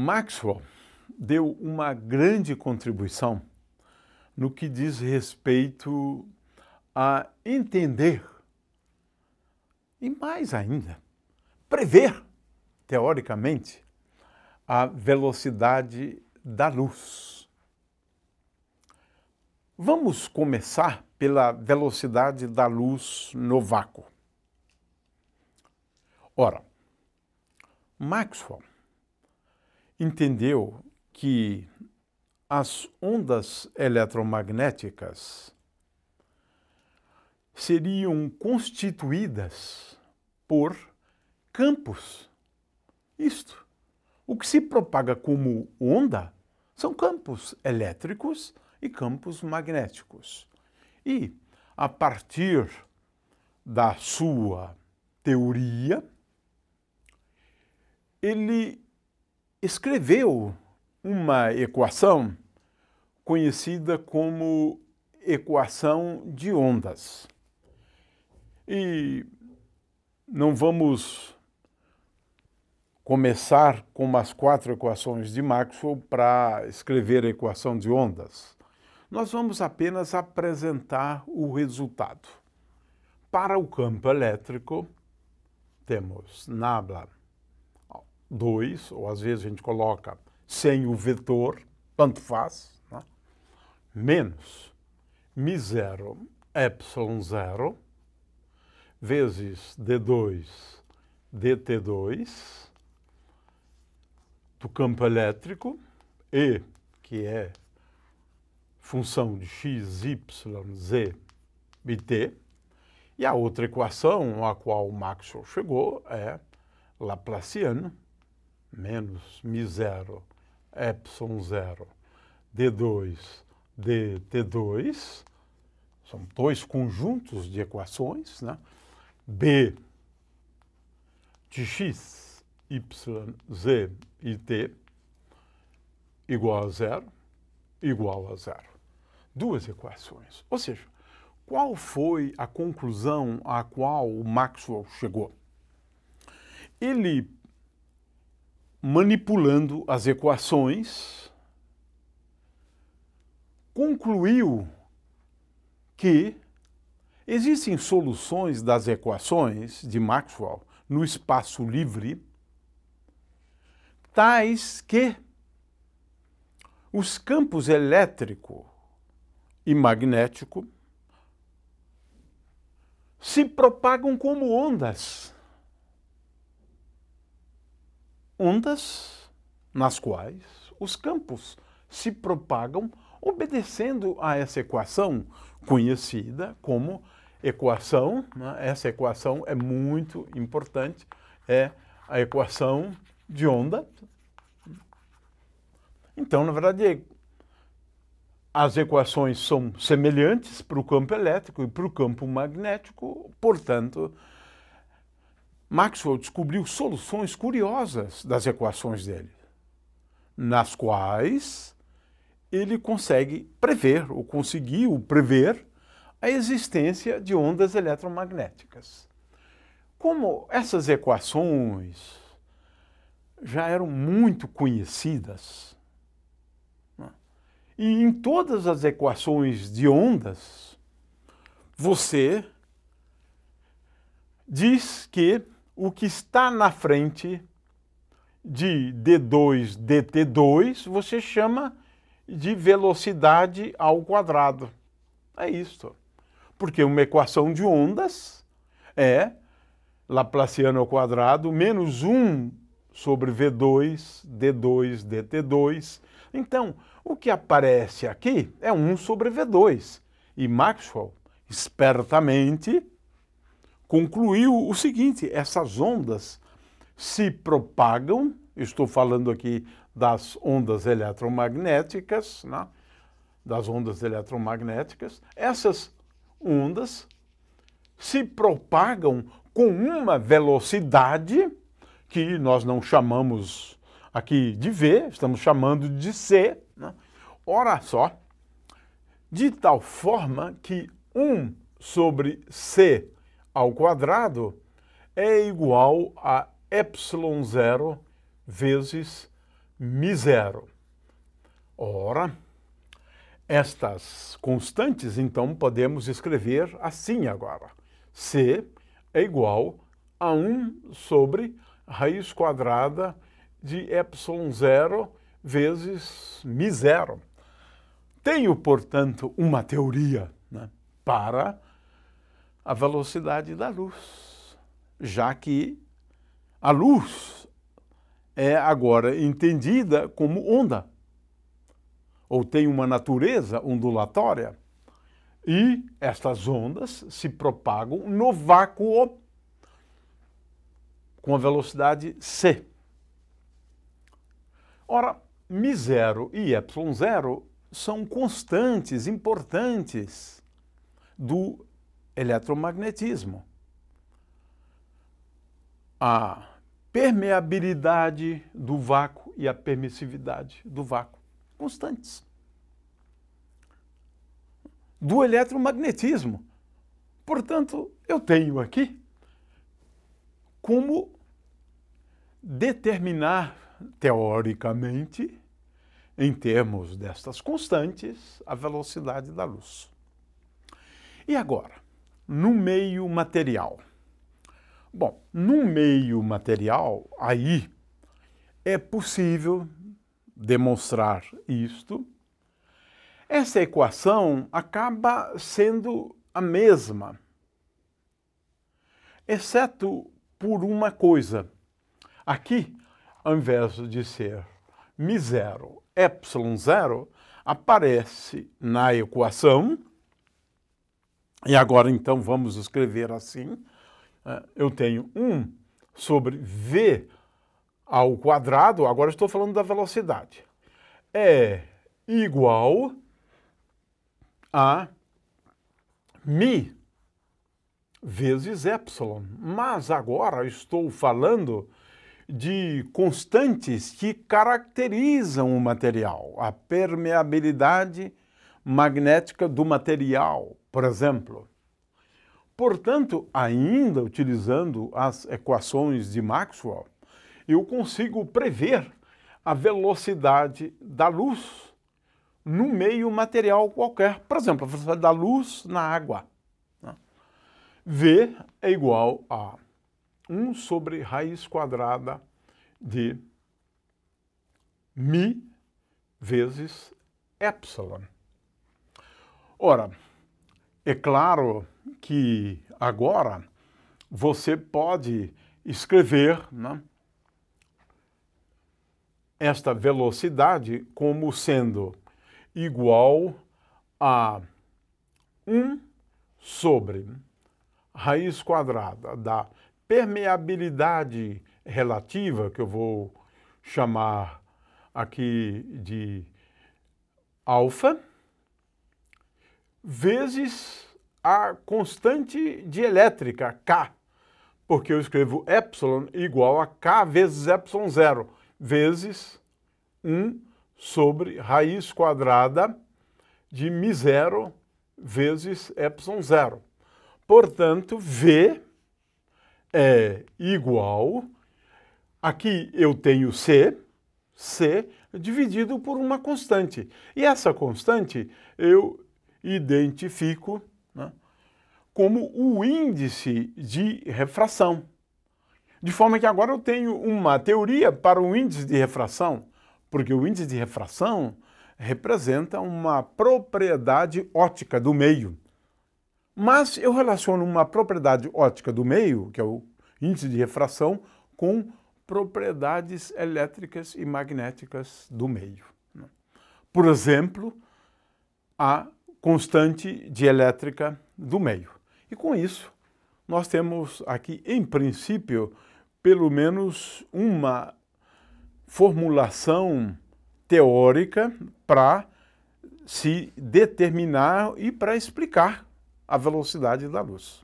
Maxwell deu uma grande contribuição no que diz respeito a entender e, mais ainda, prever, teoricamente, a velocidade da luz. Vamos começar pela velocidade da luz no vácuo. Ora, Maxwell entendeu que as ondas eletromagnéticas seriam constituídas por campos. Isto, o que se propaga como onda são campos elétricos e campos magnéticos. E, a partir da sua teoria, ele escreveu uma equação conhecida como equação de ondas. E não vamos começar com as 4 equações de Maxwell para escrever a equação de ondas. Nós vamos apenas apresentar o resultado. Para o campo elétrico, temos nabla 2, ou às vezes a gente coloca sem o vetor, tanto faz, né? Menos μ0 ε0 vezes d2 dt2 do campo elétrico, E, que é função de x, y, z e t, e a outra equação a qual Maxwell chegou é laplaciana, menos μ0 ε0 d2 dt2, são 2 conjuntos de equações, né? B de x, y, z e t igual a zero. 2 equações. Ou seja, qual foi a conclusão a qual o Maxwell chegou? Ele, manipulando as equações, concluiu que existem soluções das equações de Maxwell no espaço livre, tais que os campos elétrico e magnético se propagam como ondas. Ondas nas quais os campos se propagam obedecendo a essa equação conhecida como equação, né? Essa equação é muito importante, é a equação de onda. Então, na verdade, as equações são semelhantes para o campo elétrico e para o campo magnético, portanto, Maxwell descobriu soluções curiosas das equações dele, nas quais ele consegue prever, ou conseguiu prever, a existência de ondas eletromagnéticas. Como essas equações já eram muito conhecidas, né? E em todas as equações de ondas, você diz que o que está na frente de d2, dt2, você chama de velocidade ao quadrado. É isso. Porque uma equação de ondas é laplaciano ao quadrado menos 1 sobre v2, d2, dt2. Então, o que aparece aqui é 1 sobre v2. E Maxwell, espertamente, concluiu o seguinte: essas ondas se propagam, estou falando aqui das ondas eletromagnéticas, né? Das ondas eletromagnéticas, essas ondas se propagam com uma velocidade que nós não chamamos aqui de v, estamos chamando de c, né? Ora só, de tal forma que 1 sobre c ao quadrado é igual a ε0 vezes μ0. Ora, estas constantes, então, podemos escrever assim agora. C é igual a 1 sobre raiz quadrada de ε0 vezes μ0. Tenho, portanto, uma teoria, né, para a velocidade da luz, já que a luz é agora entendida como onda, ou tem uma natureza ondulatória, e estas ondas se propagam no vácuo com a velocidade c. Ora, μ0 e ε0 são constantes importantes do eletromagnetismo. A permeabilidade do vácuo e a permissividade do vácuo, constantes. Do eletromagnetismo. Portanto, eu tenho aqui como determinar teoricamente, em termos destas constantes, a velocidade da luz. E agora, no meio material? Bom, no meio material, aí é possível demonstrar isto. Essa equação acaba sendo a mesma, exceto por uma coisa. Aqui, ao invés de ser μ0, ε0, aparece na equação, e agora então vamos escrever assim, eu tenho 1 sobre v ao quadrado, agora estou falando da velocidade, é igual a μ vezes ε, mas agora estou falando de constantes que caracterizam o material, a permeabilidade magnética do material, por exemplo. Portanto, ainda utilizando as equações de Maxwell, eu consigo prever a velocidade da luz no meio material qualquer. Por exemplo, a velocidade da luz na água. V é igual a 1 sobre raiz quadrada de μ vezes ε. Ora, é claro que agora você pode escrever, né, esta velocidade como sendo igual a 1 sobre raiz quadrada da permeabilidade relativa, que eu vou chamar aqui de alfa, vezes a constante dielétrica, K, porque eu escrevo ε igual a K vezes ε0, vezes 1 sobre raiz quadrada de μ0 vezes ε0. Portanto, V é igual, aqui eu tenho C dividido por uma constante. E essa constante eu identifico, né, como o índice de refração. De forma que agora eu tenho uma teoria para o índice de refração, porque o índice de refração representa uma propriedade óptica do meio. Mas eu relaciono uma propriedade óptica do meio, que é o índice de refração, com propriedades elétricas e magnéticas do meio. Por exemplo, a constante dielétrica do meio. E com isso, nós temos aqui, em princípio, pelo menos uma formulação teórica para se determinar e para explicar a velocidade da luz.